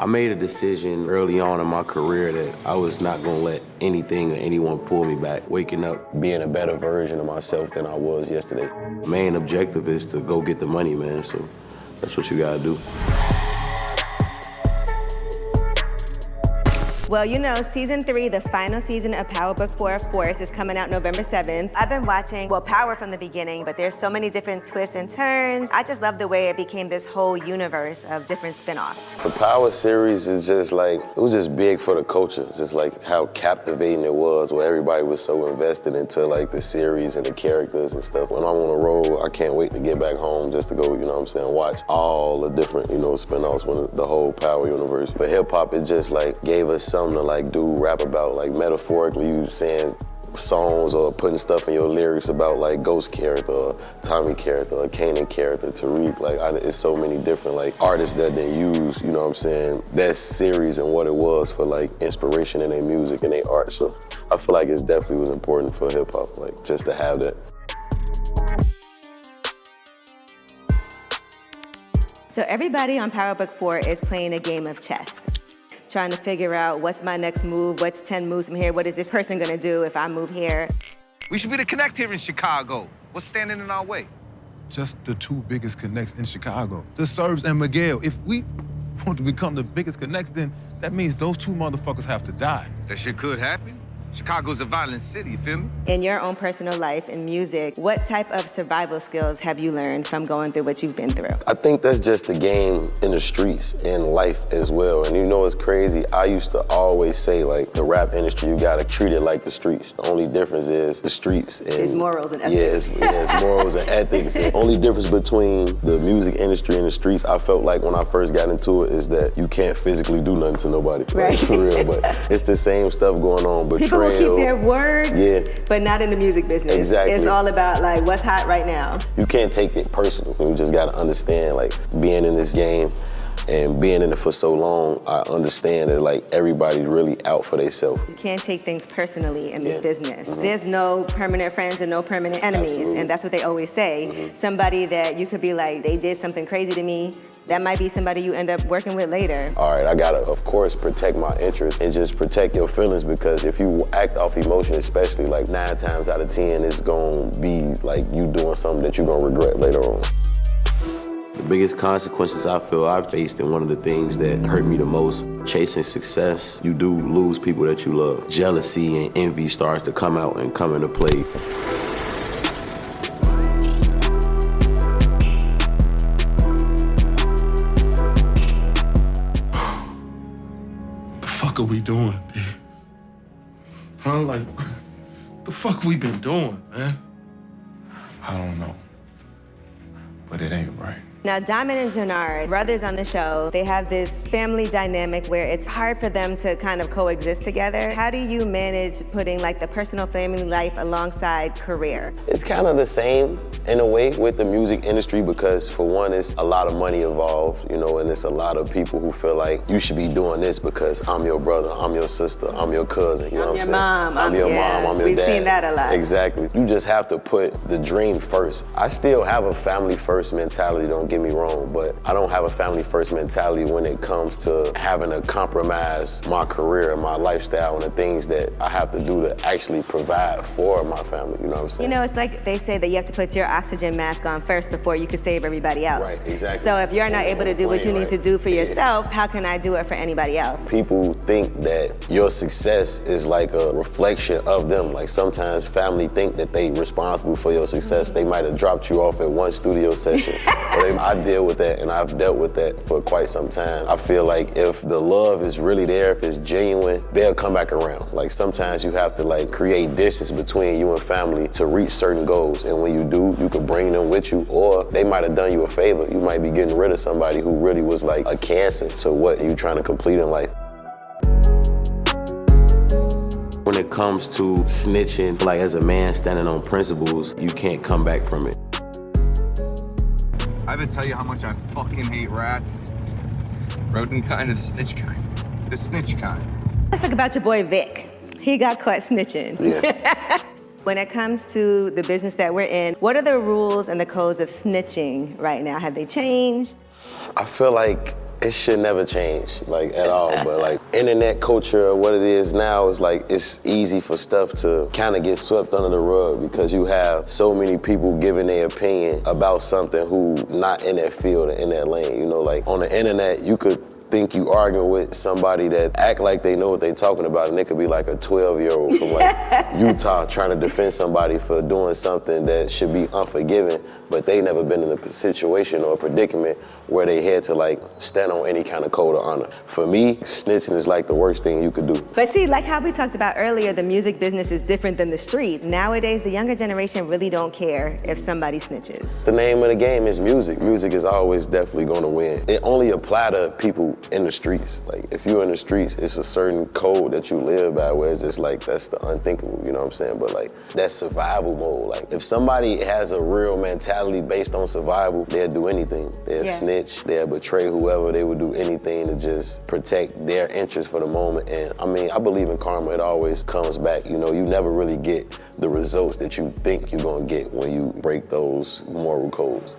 I made a decision early on in my career that I was not gonna let anything or anyone pull me back. Waking up, being a better version of myself than I was yesterday. Main objective is to go get the money, man, so that's what you gotta do. Well, you know, season 3, the final season of Power Book 4, of course, is coming out November 7th. I've been watching, well, Power from the beginning, but there's so many different twists and turns. I just love the way it became this whole universe of different spin-offs. The Power series is just like, it was just big for the culture. Just like how captivating it was, where everybody was so invested into like the series and the characters and stuff. When I'm on the road, I can't wait to get back home just to go, you know what I'm saying, watch all the different, you know, spin-offs when the whole Power universe. But hip hop, it just like gave us something to like do rap about, like metaphorically you saying songs or putting stuff in your lyrics about like Ghost character or Tommy character or Kanan character, Tariq. Like it's so many different like artists that they use, you know what I'm saying, that series and what it was for like inspiration in their music and their art. So I feel like it definitely was important for hip hop, like just to have that. So everybody on Power Book 4 is playing a game of chess, trying to figure out what's my next move, what's 10 moves from here, what is this person gonna do if I move here? We should be the connect here in Chicago. What's standing in our way? Just the 2 biggest connects in Chicago, the Serbs and Miguel. If we want to become the biggest connects, then that means those 2 motherfuckers have to die. That shit could happen. Chicago's a violent city, you feel me? In your own personal life and music, what type of survival skills have you learned from going through what you've been through? I think that's just the game in the streets and life as well. And you know what's crazy? I used to always say like the rap industry, you gotta treat it like the streets. The only difference is the streets and it's morals and ethics. It's morals and ethics. The only difference between the music industry and the streets, I felt like when I first got into it, is that you can't physically do nothing to nobody. Right. Like, for real, but it's the same stuff going on. But people will keep their word, yeah, but not in the music business. Exactly. It's all about like what's hot right now. You can't take it personal. You just gotta understand, like being in this game and being in it for so long, I understand that like everybody's really out for themselves. You can't take things personally in this business. There's no permanent friends and no permanent enemies. Absolutely. And that's what they always say. Somebody that you could be like, they did something crazy to me, that might be somebody you end up working with later. All right, I gotta, of course, protect my interests and just protect your feelings, because if you act off emotion, especially like 9 times out of 10, it's gonna be like you doing something that you're gonna regret later on. The biggest consequences I feel I've faced, and one of the things that hurt me the most, chasing success, you do lose people that you love. Jealousy and envy starts to come out and come into play. The fuck are we doing, dude? Huh? Like, the fuck we been doing, man? I don't know, but it ain't right. Now, Diamond and Jannard, brothers on the show, they have this family dynamic where it's hard for them to kind of coexist together. How do you manage putting like the personal family life alongside career? It's kind of the same in a way with the music industry, because for one, it's a lot of money involved, you know, and it's a lot of people who feel like you should be doing this because I'm your brother, I'm your sister, I'm your cousin, you know what I'm saying? I'm your mom, I'm your We've dad. seen that a lot. Exactly. You just have to put the dream first. I still have a family first mentality, don't get me wrong, but I don't have a family first mentality when it comes to having to compromise my career and my lifestyle and the things that I have to do to actually provide for my family, you know what I'm saying? You know, it's like they say that you have to put your oxygen mask on first before you can save everybody else. Right, exactly. So if you're not able to do what you need to do for yourself, how can I do it for anybody else? People think that your success is like a reflection of them. Like sometimes family think that they responsible for your success. They might have dropped you off at one studio session. I deal with that, and I've dealt with that for quite some time. I feel like if the love is really there, if it's genuine, they'll come back around. Like sometimes you have to like create distance between you and family to reach certain goals. And when you do, you can bring them with you, or they might have done you a favor. You might be getting rid of somebody who really was like a cancer to what you're trying to complete in life. When it comes to snitching, like as a man standing on principles, you can't come back from it. I ever tell you how much I fucking hate rats? Rodent kind or the snitch kind? The snitch kind. Let's talk about your boy Vic. He got caught snitching. Yeah. When it comes to the business that we're in, what are the rules and the codes of snitching right now? Have they changed? I feel like It should never change, like, at all. But like, internet culture or what it is now is like, it's easy for stuff to kind of get swept under the rug because you have so many people giving their opinion about something who not in that field or in that lane. You know, like on the internet, you could think you arguing with somebody that act like they know what they talking about, and it could be like a 12-year-old from like Utah trying to defend somebody for doing something that should be unforgiving, but they never been in a situation or a predicament where they had to like stand on any kind of code of honor. For me, snitching is like the worst thing you could do. But see, like how we talked about earlier, the music business is different than the streets. Nowadays, the younger generation really don't care if somebody snitches. The name of the game is music. Music is always definitely gonna win. It only apply to people in the streets. Like, if you're in the streets, it's a certain code that you live by where it's just like, that's the unthinkable, you know what I'm saying? But like, that's survival mode. Like, if somebody has a real mentality based on survival, they'll do anything. They'll snitch, they'll betray whoever, they would do anything to just protect their interests for the moment. And I mean, I believe in karma, it always comes back. You know, you never really get the results that you think you're gonna get when you break those moral codes.